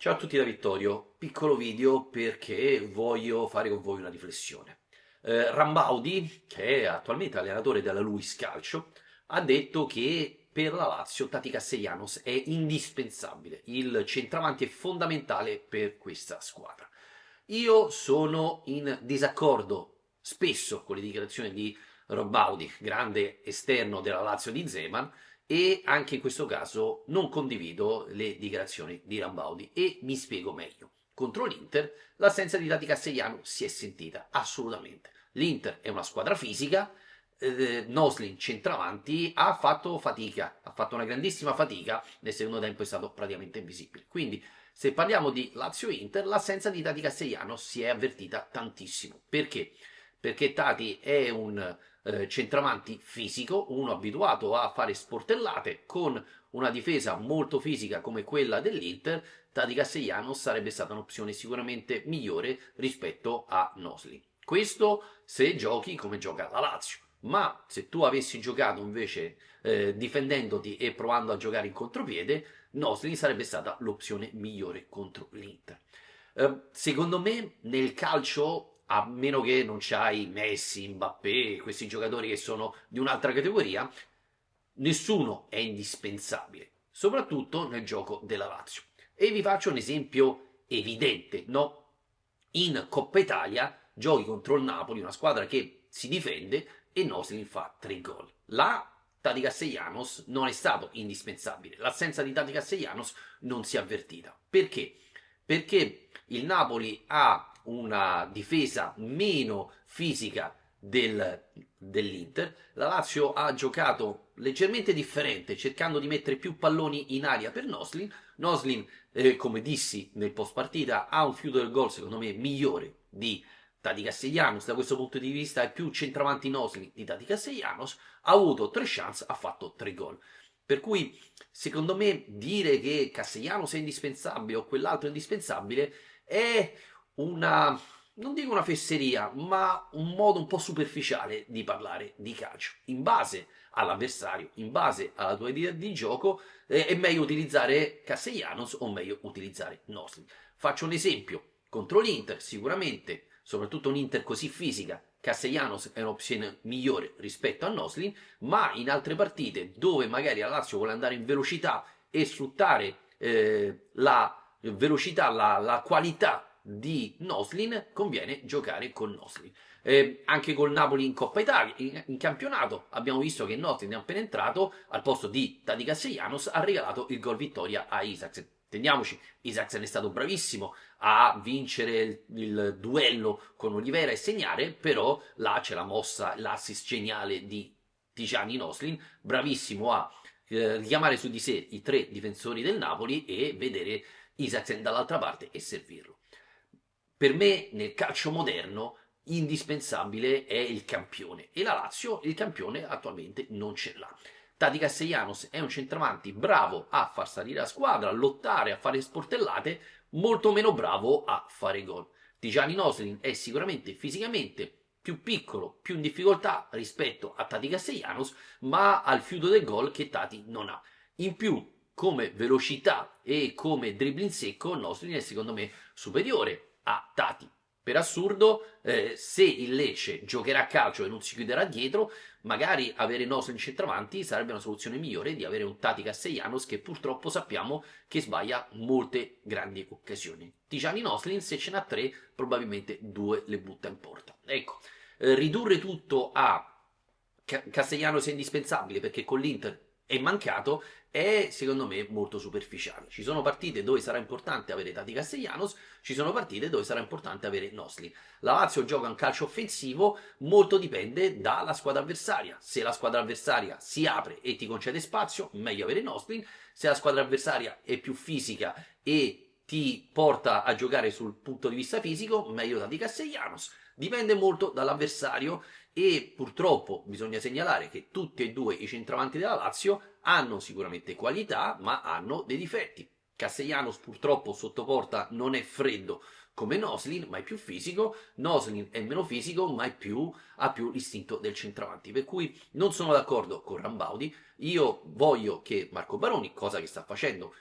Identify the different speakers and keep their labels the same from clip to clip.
Speaker 1: Ciao a tutti da Vittorio, piccolo video perché voglio fare con voi una riflessione. Rambaudi, che è attualmente allenatore della Luis Calcio, ha detto che per la Lazio Tati Castellanos è indispensabile, il centravanti è fondamentale per questa squadra. Io sono in disaccordo spesso con le dichiarazioni di Rambaudi, grande esterno della Lazio di Zeman, e anche in questo caso non condivido le dichiarazioni di Rambaudi e mi spiego meglio. Contro l'Inter l'assenza di Tati Castellano si è sentita assolutamente. L'Inter è una squadra fisica, Noslin centravanti ha fatto fatica, ha fatto una grandissima fatica, nel secondo tempo è stato praticamente invisibile. Quindi se parliamo di Lazio-Inter, l'assenza di Tati Castellano si è avvertita tantissimo. Perché? Perché Tati è un centravanti fisico, uno abituato a fare sportellate, con una difesa molto fisica come quella dell'Inter, Tati Castellanos sarebbe stata un'opzione sicuramente migliore rispetto a Nosli. Questo se giochi come gioca la Lazio. Ma se tu avessi giocato invece difendendoti e provando a giocare in contropiede, Nosli sarebbe stata l'opzione migliore contro l'Inter. Secondo me nel calcio, a meno che non c'hai Messi, Mbappé, questi giocatori che sono di un'altra categoria, nessuno è indispensabile, soprattutto nel gioco della Lazio. E vi faccio un esempio evidente, no? In Coppa Italia giochi contro il Napoli, una squadra che si difende e Noslin fa 3 gol. Là Tati Castellanos non è stato indispensabile, l'assenza di Tati Castellanos non si è avvertita. Perché? Perché il Napoli ha una difesa meno fisica dell'Inter, la Lazio ha giocato leggermente differente, cercando di mettere più palloni in aria per Noslin. Noslin, come dissi nel post partita, ha un fiuto del gol secondo me migliore di Tati Castellanos, da questo punto di vista è più centravanti Noslin di Tati Castellanos, ha avuto 3 chance, ha fatto 3 gol. Per cui, secondo me, dire che Castellanos è indispensabile o quell'altro è indispensabile è una, non dico una fesseria, ma un modo un po' superficiale di parlare di calcio. In base all'avversario, in base alla tua idea di gioco, è meglio utilizzare Castellanos o meglio utilizzare Nosli. Faccio un esempio. Contro l'Inter, sicuramente, soprattutto un'Inter così fisica, Castellanos è un'opzione migliore rispetto a Noslin, ma in altre partite dove magari la Lazio vuole andare in velocità e sfruttare la velocità, la qualità di Noslin, conviene giocare con Noslin. Anche col Napoli in Coppa Italia, in campionato, abbiamo visto che Noslin è appena entrato, al posto di Tati Castellanos, ha regalato il gol vittoria a Isaac. Intendiamoci, Isaacsen è stato bravissimo a vincere il duello con Olivera e segnare, però là c'è la mossa, l'assist geniale di Tijani Noslin, bravissimo a richiamare su di sé i 3 difensori del Napoli e vedere Isaacsen dall'altra parte e servirlo. Per me nel calcio moderno indispensabile è il campione e la Lazio il campione attualmente non ce l'ha. Tati Castellanos è un centravanti bravo a far salire la squadra, a lottare, a fare sportellate, molto meno bravo a fare gol. Tijani Noslin è sicuramente fisicamente più piccolo, più in difficoltà rispetto a Tati Castellanos, ma ha il fiuto del gol che Tati non ha. In più, come velocità e come dribbling secco, Noslin è secondo me superiore a Tati. Per assurdo, se il Lecce giocherà a calcio e non si chiuderà dietro, magari avere Noslin centravanti sarebbe una soluzione migliore di avere un Tati Castellanos che purtroppo sappiamo che sbaglia molte grandi occasioni. Tijani Noslin, se ce n'ha 3, probabilmente 2 le butta in porta. Ecco, ridurre tutto a Castellanos è indispensabile perché con l'Inter è mancato è secondo me molto superficiale. Ci sono partite dove sarà importante avere Tati Castellanos, ci sono partite dove sarà importante avere Nosli. La Lazio gioca un calcio offensivo, molto dipende dalla squadra avversaria. Se la squadra avversaria si apre e ti concede spazio, meglio avere Nosli. Se la squadra avversaria è più fisica e ti porta a giocare sul punto di vista fisico, meglio Tati Castellanos. Dipende molto dall'avversario e purtroppo bisogna segnalare che tutti e due i centravanti della Lazio hanno sicuramente qualità, ma hanno dei difetti. Castellanos purtroppo sotto porta non è freddo come Noslin, ma è più fisico. Noslin è meno fisico, ma ha più l'istinto del centravanti. Per cui non sono d'accordo con Rambaudi. Io voglio che Marco Baroni, cosa che sta facendo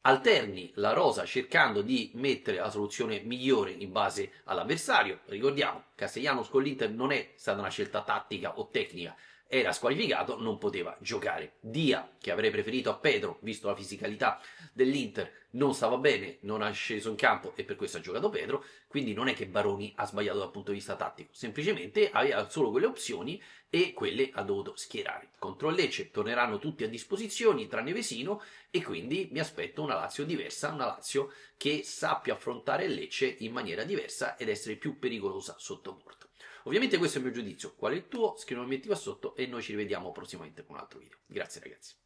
Speaker 1: alterni la rosa cercando di mettere la soluzione migliore in base all'avversario. Ricordiamo, Castellanos con l'Inter non è stata una scelta tattica o tecnica, era squalificato, non poteva giocare. Dia, che avrei preferito a Pedro, visto la fisicalità dell'Inter, non stava bene, non ha sceso in campo e per questo ha giocato Pedro, quindi non è che Baroni ha sbagliato dal punto di vista tattico, semplicemente aveva solo quelle opzioni e quelle ha dovuto schierare. Contro il Lecce torneranno tutti a disposizione, tranne Vesino, e quindi mi aspetto una Lazio diversa, una Lazio che sappia affrontare il Lecce in maniera diversa ed essere più pericolosa sotto porta. Ovviamente questo è il mio giudizio, qual è il tuo? Scrivimi qua sotto e noi ci rivediamo prossimamente con un altro video. Grazie ragazzi.